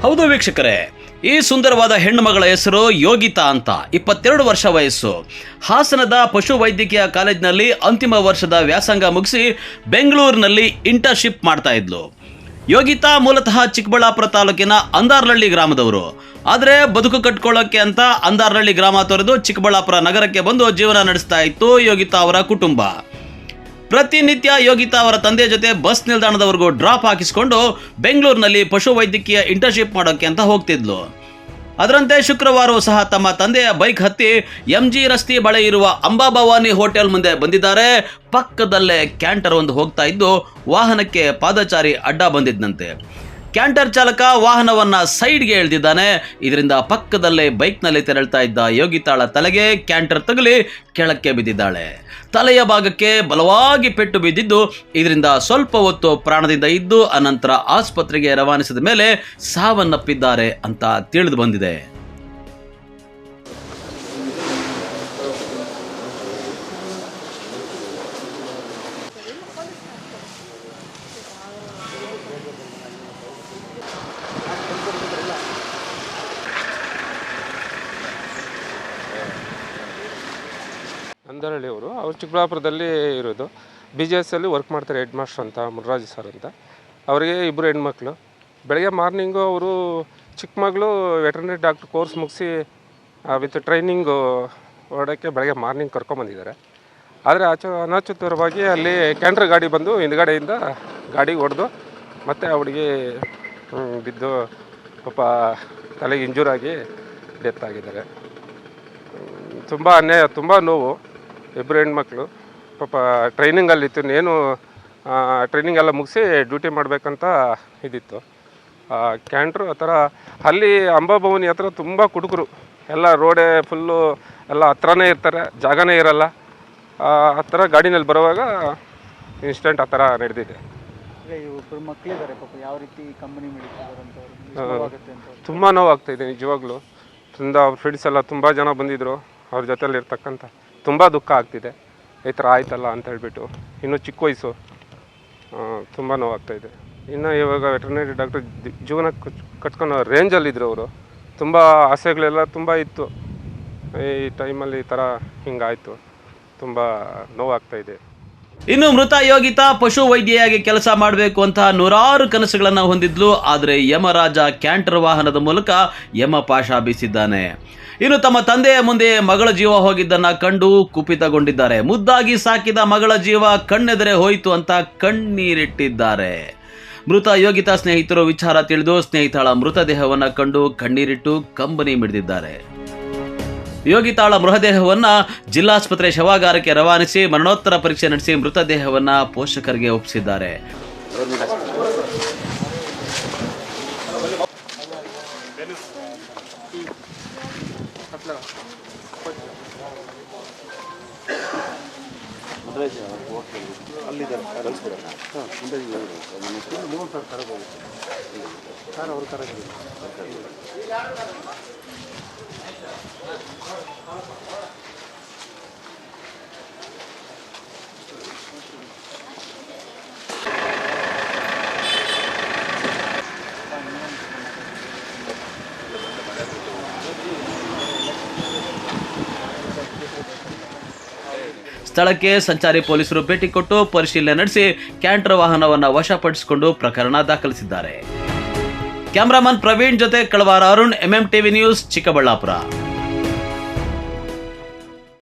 ಹೌದು ವೀಕ್ಷಕರೇ, ಈ ಸುಂದರವಾದ ಹೆಣ್ಣು ಮಗಳ ಹೆಸರು ಯೋಗಿತಾ ಅಂತ. 22 ವರ್ಷ ವಯಸ್ಸು. ಹಾಸನದ ಪಶು ವೈದ್ಯಕೀಯ ಕಾಲೇಜಿನಲ್ಲಿ ಅಂತಿಮ ವರ್ಷದ ವ್ಯಾಸಂಗ ಮುಗಿಸಿ ಬೆಂಗಳೂರಿನಲ್ಲಿ ಇಂಟರ್ನ್ಶಿಪ್ ಮಾಡ್ತಾ ಇದ್ಲು. ಯೋಗಿತಾ ಮೂಲತಃ ಚಿಕ್ಕಬಳ್ಳಾಪುರ ತಾಲೂಕಿನ ಅಂದಾರ್ಲಹಳ್ಳಿ ಗ್ರಾಮದವರು. ಆದರೆ ಬದುಕು ಕಟ್ಕೊಳ್ಳೋಕೆ ಅಂತ ಅಂದಾರ್ಲಹಳ್ಳಿ ಗ್ರಾಮ ತೊರೆದು ಚಿಕ್ಕಬಳ್ಳಾಪುರ ನಗರಕ್ಕೆ ಬಂದು ಜೀವನ ನಡೆಸ್ತಾ ಇತ್ತು ಯೋಗಿತಾ ಅವರ ಕುಟುಂಬ. ಪ್ರತಿನಿತ್ಯ ಯೋಗಿತಾ ಅವರ ತಂದೆ ಜೊತೆ ಬಸ್ ನಿಲ್ದಾಣದವರೆಗೂ ಡ್ರಾಪ್ ಹಾಕಿಸಿಕೊಂಡು ಬೆಂಗಳೂರಿನಲ್ಲಿ ಪಶು ವೈದ್ಯಕೀಯ ಇಂಟರ್ನ್ಶಿಪ್ ಮಾಡೋಕ್ಕೆ ಅಂತ ಹೋಗ್ತಿದ್ಲು. ಅದರಂತೆ ಶುಕ್ರವಾರವೂ ಸಹ ತಮ್ಮ ತಂದೆಯ ಬೈಕ್ ಹತ್ತಿ MG ರಸ್ತೆ ಬಳಿ ಇರುವ ಅಂಬಾಭವಾನಿ ಹೋಟೆಲ್ ಮುಂದೆ ಬಂದಿದ್ದಾರೆ. ಪಕ್ಕದಲ್ಲೇ ಕ್ಯಾಂಟರ್ ಒಂದು ಹೋಗ್ತಾ ಇದ್ದು ವಾಹನಕ್ಕೆ ಪಾದಚಾರಿ ಅಡ್ಡ ಬಂದಿದ್ದಂತೆ. ಕ್ಯಾಂಟರ್ ಚಾಲಕ ವಾಹನವನ್ನ ಸೈಡ್ಗೆ ಎಳೆದಿದ್ದಾನೆ. ಇದರಿಂದ ಪಕ್ಕದಲ್ಲೇ ಬೈಕ್ನಲ್ಲಿ ತೆರಳ್ತಾ ಇದ್ದ ಯೋಗಿತಾಳ ತಲೆಗೆ ಕ್ಯಾಂಟರ್ ತಗುಲಿ ಕೆಳಕ್ಕೆ ಬಿದ್ದಿದ್ದಾಳೆ. ತಲೆಯ ಭಾಗಕ್ಕೆ ಬಲವಾಗಿ ಪೆಟ್ಟು ಬಿದ್ದಿದ್ದು ಇದರಿಂದ ಸ್ವಲ್ಪ ಹೊತ್ತು ಪ್ರಾಣದಿಂದ ಇದ್ದು ಅನಂತರ ಆಸ್ಪತ್ರೆಗೆ ರವಾನಿಸಿದ ಮೇಲೆ ಸಾವನ್ನಪ್ಪಿದ್ದಾರೆ ಅಂತ ತಿಳಿದು ಬಂದಿದೆ. ಅಂದಾರಳ್ಳಿ ಅವರು ಚಿಕ್ಕಬಳ್ಳಾಪುರದಲ್ಲಿ ಇರೋದು. BGS ಅಲ್ಲಿ ವರ್ಕ್ ಮಾಡ್ತಾರೆ, ಹೆಡ್ ಮಾಸ್ಟರ್ ಅಂತ ಮುರರಾಜು ಸರ್ ಅಂತ. ಅವರಿಗೆ 2 ಹೆಣ್ಮಕ್ಳು. ಬೆಳಗ್ಗೆ ಮಾರ್ನಿಂಗು ಅವರು ಚಿಕ್ಕ ಮಗಳು ವೆಟರ್ನರಿ ಡಾಕ್ಟ್ರ್ ಕೋರ್ಸ್ ಮುಗಿಸಿ ವಿತ್ ಟ್ರೈನಿಂಗು ಹೊರಡೋಕ್ಕೆ ಬೆಳಗ್ಗೆ ಮಾರ್ನಿಂಗ್ ಕರ್ಕೊಂಬಂದಿದ್ದಾರೆ. ಆದರೆ ಅನಾಚುತ್ತರವಾಗಿ ಅಲ್ಲಿ ಕ್ಯಾಂಟರ್ ಗಾಡಿ ಬಂದು ಹಿಂದ್ಗಡೆಯಿಂದ ಗಾಡಿ ಹೊಡೆದು ಮತ್ತು ಅವಳಿಗೆ ಬಿದ್ದು ಪಾಪ ತಲೆಗೆ ಇಂಜೂರಾಗಿ ಡೆತ್ ಆಗಿದ್ದಾರೆ. ತುಂಬ ಅನ್ಯಾಯ, ತುಂಬ ನೋವು. 2 ಹೆಣ್ಮಕ್ಳು ಪಾಪ ಟ್ರೈನಿಂಗಲ್ಲಿತ್ತು, ಇನ್ನೇನು ಟ್ರೈನಿಂಗ್ ಎಲ್ಲ ಮುಗಿಸಿ ಡ್ಯೂಟಿ ಮಾಡಬೇಕಂತ ಇದಿತ್ತು. ಕ್ಯಾಂಟ್ರು ಆ ಥರ ಅಲ್ಲಿ ಅಂಬಾಭವಾನಿ ಹತ್ರ ತುಂಬ ಕುಡುಕರು ಎಲ್ಲ ರೋಡೇ ಫುಲ್ಲು ಎಲ್ಲ ಹತ್ರನೇ ಇರ್ತಾರೆ, ಜಾಗನೇ ಇರಲ್ಲ. ಆ ಥರ ಗಾಡಿನಲ್ಲಿ ಬರುವಾಗ ಇನ್ಸಿಡೆಂಟ್ ಆ ಥರ ನಡೆದಿದೆ. ತುಂಬ ನೋವಾಗ್ತಾಯಿದೆ ನಿಜವಾಗ್ಲೂ. ಅವ್ರ ಫ್ರೆಂಡ್ಸ್ ಎಲ್ಲ ತುಂಬ ಜನ ಬಂದಿದ್ದರು, ಅವ್ರ ಜೊತೆಲಿ ಇರ್ತಕ್ಕಂಥ ತುಂಬ ದುಃಖ ಆಗ್ತಿದೆ. ಈ ಥರ ಆಯ್ತಲ್ಲ ಅಂತ ಹೇಳ್ಬಿಟ್ಟು. ಇನ್ನೂ ಚಿಕ್ಕ ವಯಸ್ಸು, ತುಂಬ ನೋವಾಗ್ತಾಯಿದೆ. ಇನ್ನು ಇವಾಗ ವೆಟರ್ನರಿ ಡಾಕ್ಟ್ರ್ ಜೀವನ ಕಟ್ಕೊಂಡು ರೇಂಜಲ್ಲಿದ್ದರು ಅವರು. ತುಂಬ ಆಸೆಗಳೆಲ್ಲ ತುಂಬ ಇತ್ತು. ಈ ಟೈಮಲ್ಲಿ ಈ ಥರ ಹಿಂಗಾಯಿತು, ತುಂಬ ನೋವಾಗ್ತಾಯಿದೆ. ಇನ್ನು ಮೃತ ಯೋಗಿತಾ ಪಶು ವೈದ್ಯೆಯಾಗಿ ಕೆಲಸ ಮಾಡಬೇಕು ಅಂತ ನೂರಾರು ಕನಸುಗಳನ್ನು ಹೊಂದಿದ್ಲು. ಆದರೆ ಯಮರಾಜ ಕ್ಯಾಂಟರ್ ವಾಹನದ ಮೂಲಕ ಯಮಪಾಶ ಬೀಸಿದ್ದಾನೆ. ಇನ್ನು ತಮ್ಮ ತಂದೆಯ ಮುಂದೆ ಮಗಳ ಜೀವ ಹೋಗಿದ್ದನ್ನ ಕಂಡು ಕುಪಿತಗೊಂಡಿದ್ದಾರೆ. ಮುದ್ದಾಗಿ ಸಾಕಿದ ಮಗಳ ಜೀವ ಕಣ್ಣೆದರೆ ಹೋಯಿತು ಅಂತ ಕಣ್ಣೀರಿಟ್ಟಿದ್ದಾರೆ. ಮೃತ ಯೋಗಿತಾ ಸ್ನೇಹಿತರು ವಿಚಾರ ತಿಳಿದು ಸ್ನೇಹಿತಳ ಮೃತದೇಹವನ್ನು ಕಂಡು ಕಣ್ಣೀರಿಟ್ಟು ಕಂಬನಿ ಮಿಡಿದಿದ್ದಾರೆ. ಯೋಗಿತಾಳ ಮೃತದೇಹವನ್ನ ಜಿಲ್ಲಾಸ್ಪತ್ರೆ ಶವಾಗಾರಕ್ಕೆ ರವಾನಿಸಿ ಮರಣೋತ್ತರ ಪರೀಕ್ಷೆ ನಡೆಸಿ ಮೃತದೇಹವನ್ನ ಪೋಷಕರಿಗೆ ಒಪ್ಪಿಸಿದ್ದಾರೆ. ಸ್ಥಳಕ್ಕೆ ಸಂಚಾರಿ ಪೊಲೀಸರು ಭೇಟಿ ಕೊಟ್ಟು ಪರಿಶೀಲನೆ ನಡೆಸಿ ಕ್ಯಾಂಟರ್ ವಾಹನವನ್ನು ವಶಪಡಿಸಿಕೊಂಡು ಪ್ರಕರಣ ದಾಖಲಿಸಿದ್ದಾರೆ. ಕ್ಯಾಮರಾಮನ್ ಪ್ರವೀಣ್ ಜೊತೆ ಕಳವಾರ ಅರುಣ್, MMTV ನ್ಯೂಸ್, ಚಿಕ್ಕಬಳ್ಳಾಪುರ.